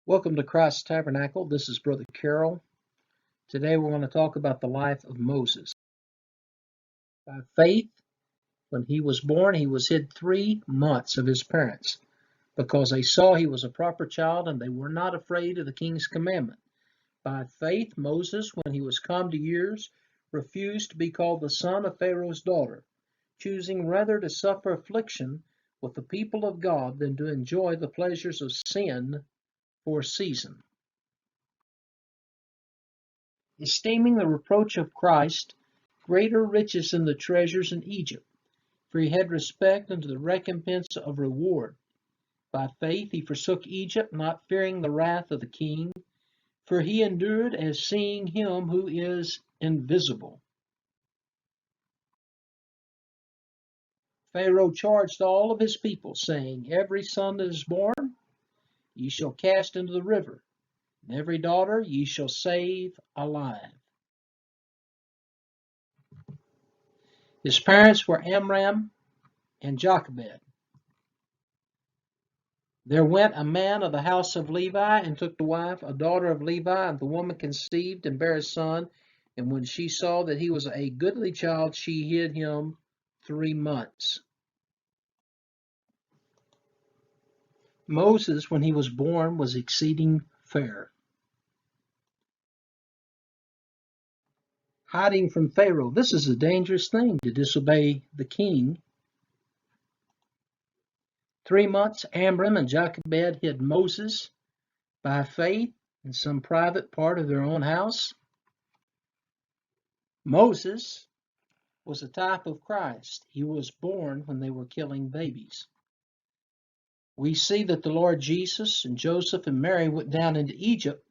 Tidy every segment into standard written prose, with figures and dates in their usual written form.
Welcome to Christ's Tabernacle. This is Brother Carroll. Today we're going to talk about the life of Moses. By faith, when he was born, he was hid 3 months of his parents because they saw he was a proper child and they were not afraid of the king's commandment. By faith, Moses, when he was come to years, refused to be called the son of Pharaoh's daughter, choosing rather to suffer affliction with the people of God than to enjoy the pleasures of sin for a season. Esteeming the reproach of Christ greater riches than the treasures in Egypt, for he had respect unto the recompense of reward. By faith he forsook Egypt, not fearing the wrath of the king, for he endured as seeing him who is invisible. Pharaoh charged all of his people, saying, Every son that is born ye shall cast into the river, and every daughter ye shall save alive. His parents were Amram and Jochebed. There went a man of the house of Levi, and took to wife a daughter of Levi, and the woman conceived and bare a son. And when she saw that he was a goodly child, she hid him 3 months. Moses, when he was born, was exceeding fair. Hiding from Pharaoh. This is a dangerous thing, to disobey the king. 3 months, Amram and Jochebed hid Moses by faith in some private part of their own house. Moses was a type of Christ. He was born when they were killing babies. We see that the Lord Jesus and Joseph and Mary went down into Egypt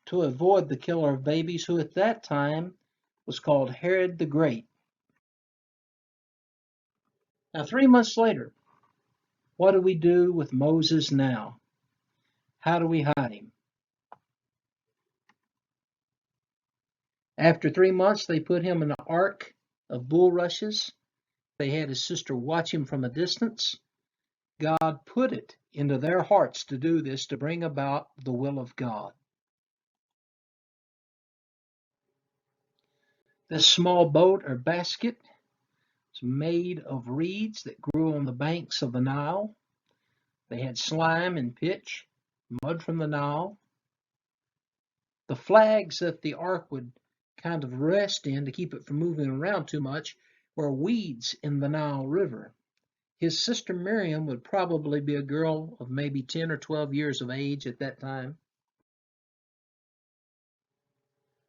to avoid the killer of babies, who at that time was called Herod the Great. Now, 3 months later, what do we do with Moses now? How do we hide him? After 3 months, they put him in an ark of bulrushes. They had his sister watch him from a distance. God put it into their hearts to do this, to bring about the will of God. This small boat or basket is made of reeds that grew on the banks of the Nile. They had slime and pitch, mud from the Nile. The flags that the ark would kind of rest in to keep it from moving around too much were weeds in the Nile River. His sister Miriam would probably be a girl of maybe 10 or 12 years of age at that time.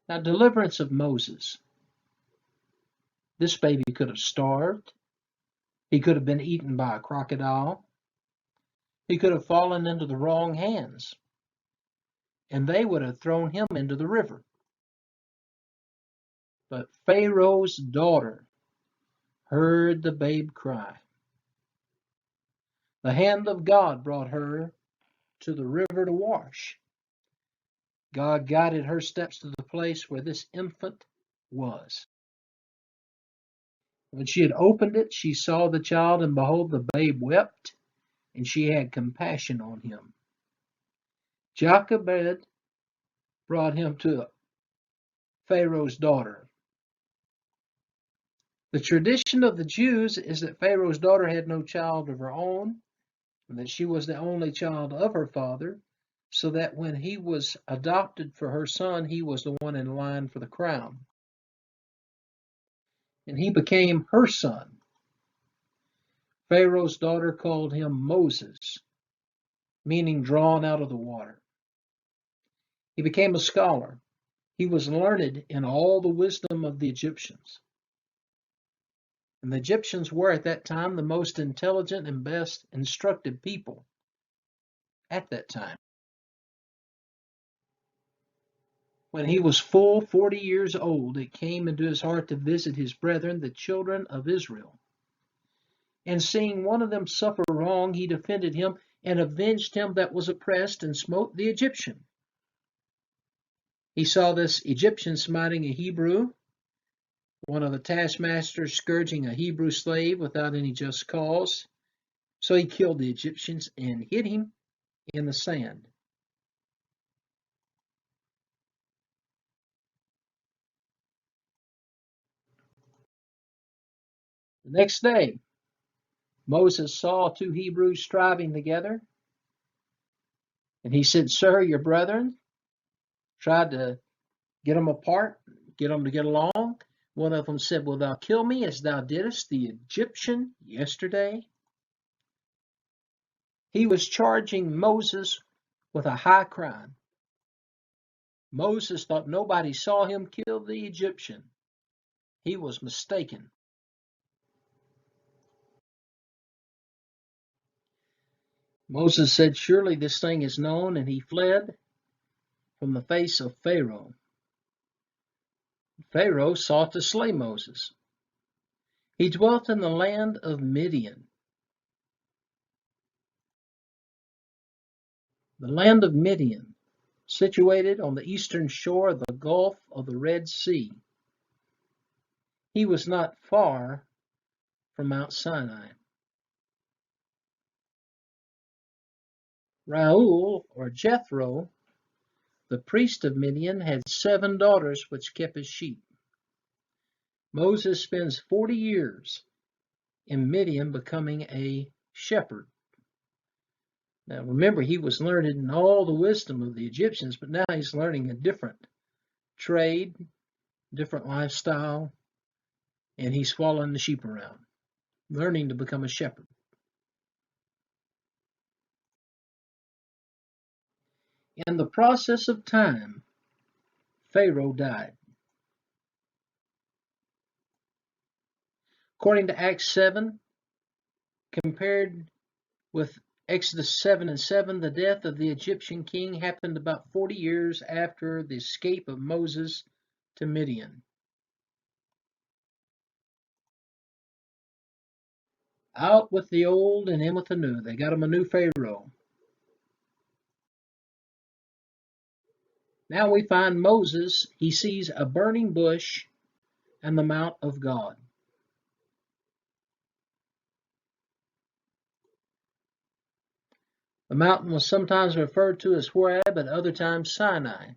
Now, deliverance of Moses. This baby could have starved. He could have been eaten by a crocodile. He could have fallen into the wrong hands, and they would have thrown him into the river. But Pharaoh's daughter heard the babe cry. The hand of God brought her to the river to wash. God guided her steps to the place where this infant was. When she had opened it, she saw the child, and behold, the babe wept, and she had compassion on him. Jochebed brought him to Pharaoh's daughter. The tradition of the Jews is that Pharaoh's daughter had no child of her own, and that she was the only child of her father, so that when he was adopted for her son, he was the one in line for the crown. And he became her son. Pharaoh's daughter called him Moses, meaning drawn out of the water. He became a scholar. He was learned in all the wisdom of the Egyptians. And the Egyptians were at that time the most intelligent and best instructed people at that time. When he was full 40 years old, it came into his heart to visit his brethren, the children of Israel. And seeing one of them suffer wrong, he defended him and avenged him that was oppressed, and smote the Egyptian. He saw this Egyptian smiting a Hebrew, one of the taskmasters scourging a Hebrew slave without any just cause. So he killed the Egyptians and hid him in the sand. The next day, Moses saw two Hebrews striving together, and he said, Sir, your brethren tried to get them apart, get them to get along. One of them said, Will thou kill me as thou didst the Egyptian yesterday? He was charging Moses with a high crime. Moses thought nobody saw him kill the Egyptian. He was mistaken. Moses said, Surely this thing is known, and he fled from the face of Pharaoh. Pharaoh sought to slay Moses. He dwelt in the land of Midian. The land of Midian, situated on the eastern shore of the Gulf of the Red Sea. He was not far from Mount Sinai. Reuel, or Jethro, the priest of Midian, had 7 daughters which kept his sheep. Moses spends 40 years in Midian becoming a shepherd. Now remember, he was learned in all the wisdom of the Egyptians, but now he's learning a different trade, different lifestyle, and he's following the sheep around, learning to become a shepherd. In the process of time, Pharaoh died. According to Acts 7, compared with Exodus 7 and 7, the death of the Egyptian king happened about 40 years after the escape of Moses to Midian. Out with the old and in with the new. They got him a new Pharaoh. Now we find Moses, he sees a burning bush and the mount of God. The mountain was sometimes referred to as Horeb, at other times Sinai.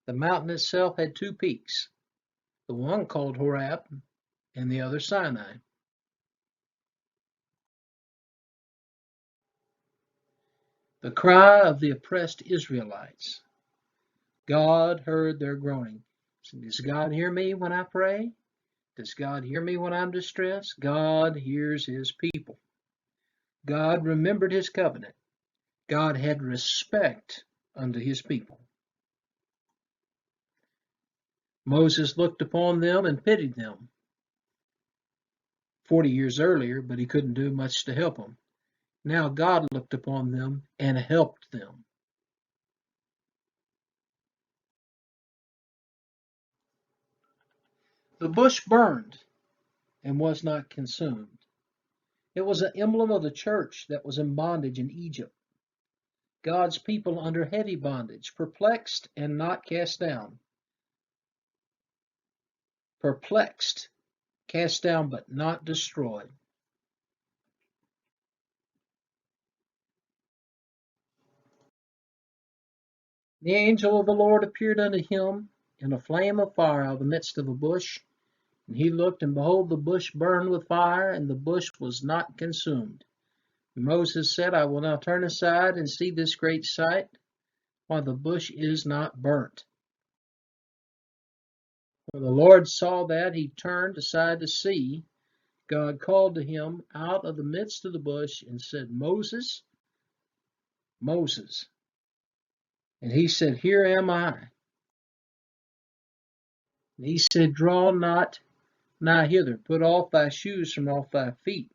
The mountain itself had 2 peaks, the one called Horeb and the other Sinai. The cry of the oppressed Israelites. God heard their groaning. So does God hear me when I pray? Does God hear me when I'm distressed? God hears his people. God remembered his covenant. God had respect unto his people. Moses looked upon them and pitied them 40 years earlier, but he couldn't do much to help them. Now God looked upon them and helped them. The bush burned and was not consumed. It was an emblem of the church that was in bondage in Egypt. God's people under heavy bondage, perplexed and not cast down. Perplexed, cast down, but not destroyed. The angel of the Lord appeared unto him in a flame of fire out of the midst of a bush. And he looked, and behold, the bush burned with fire, and the bush was not consumed. And Moses said, I will now turn aside and see this great sight, while the bush is not burnt. When the Lord saw that, he turned aside to see. God called to him out of the midst of the bush and said, Moses, Moses. And he said, Here am I. And he said, Draw not nigh hither, put off thy shoes from off thy feet,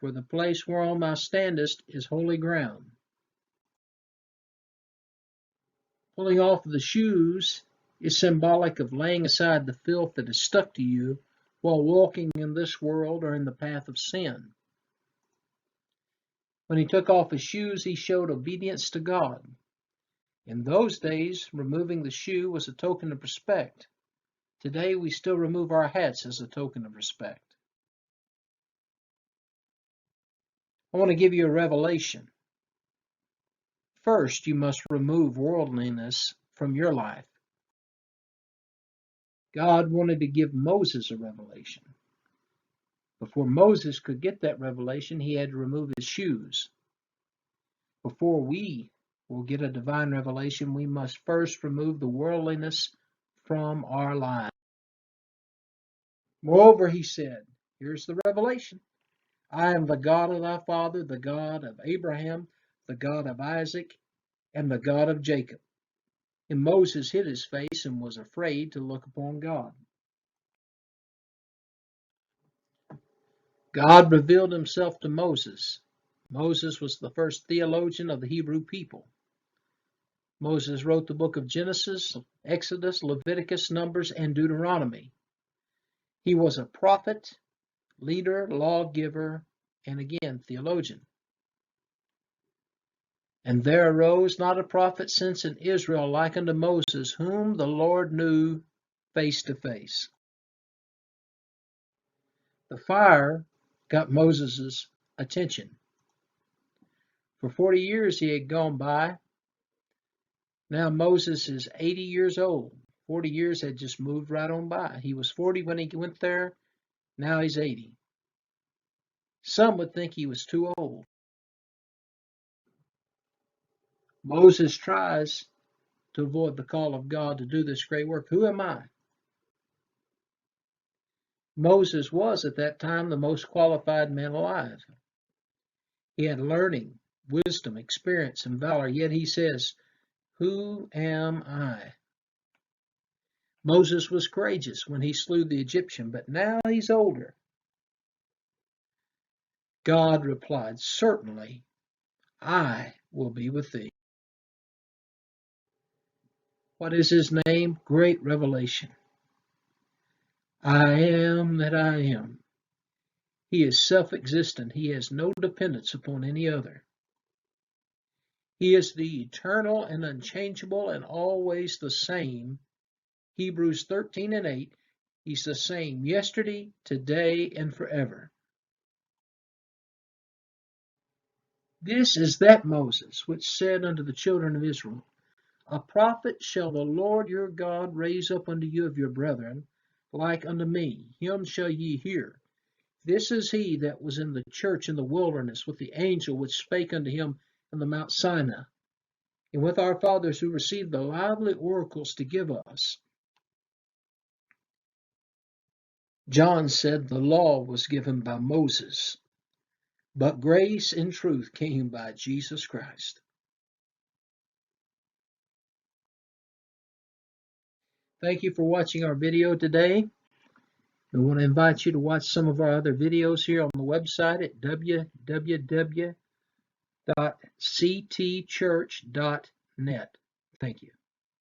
for the place whereon thou standest is holy ground. Pulling off the shoes is symbolic of laying aside the filth that is stuck to you while walking in this world or in the path of sin. When he took off his shoes, he showed obedience to God. In those days, removing the shoe was a token of respect. Today, we still remove our hats as a token of respect. I want to give you a revelation. First, you must remove worldliness from your life. God wanted to give Moses a revelation, Before Moses could get that revelation, he had to remove his shoes. Before we will get a divine revelation, we must first remove the worldliness from our lives. Moreover, he said, here's the revelation. I am the God of thy father, the God of Abraham, the God of Isaac, and the God of Jacob. And Moses hid his face and was afraid to look upon God. God revealed himself to Moses. Moses was the first theologian of the Hebrew people. Moses wrote the book of Genesis, Exodus, Leviticus, Numbers, and Deuteronomy. He was a prophet, leader, lawgiver, and again, theologian. And there arose not a prophet since in Israel like unto Moses, whom the Lord knew face to face. The fire got Moses' attention. For 40 years he had gone by. Now Moses is 80 years old. 40 years had just moved right on by. He was 40 when he went there. Now he's 80. Some would think he was too old. Moses tries to avoid the call of God to do this great work. Who am I? Moses was at that time the most qualified man alive. He had learning, wisdom, experience, and valor, yet he says, who am I? Moses was courageous when he slew the Egyptian, but now he's older. God replied, certainly I will be with thee. What is his name? Great revelation. I am that I am. He is self-existent. He has no dependence upon any other. He is the eternal and unchangeable and always the same. Hebrews 13:8. He's the same yesterday, today, and forever. This is that Moses which said unto the children of Israel, a prophet shall the Lord your God raise up unto you of your brethren, like unto me. Him shall ye hear. This is he that was in the church in the wilderness with the angel which spake unto him on the Mount Sinai, and with our fathers who received the lively oracles to give us. John said the law was given by Moses, but grace and truth came by Jesus Christ. Thank you for watching our video today. We want to invite you to watch some of our other videos here on the website at www.ctchurch.net. Thank you.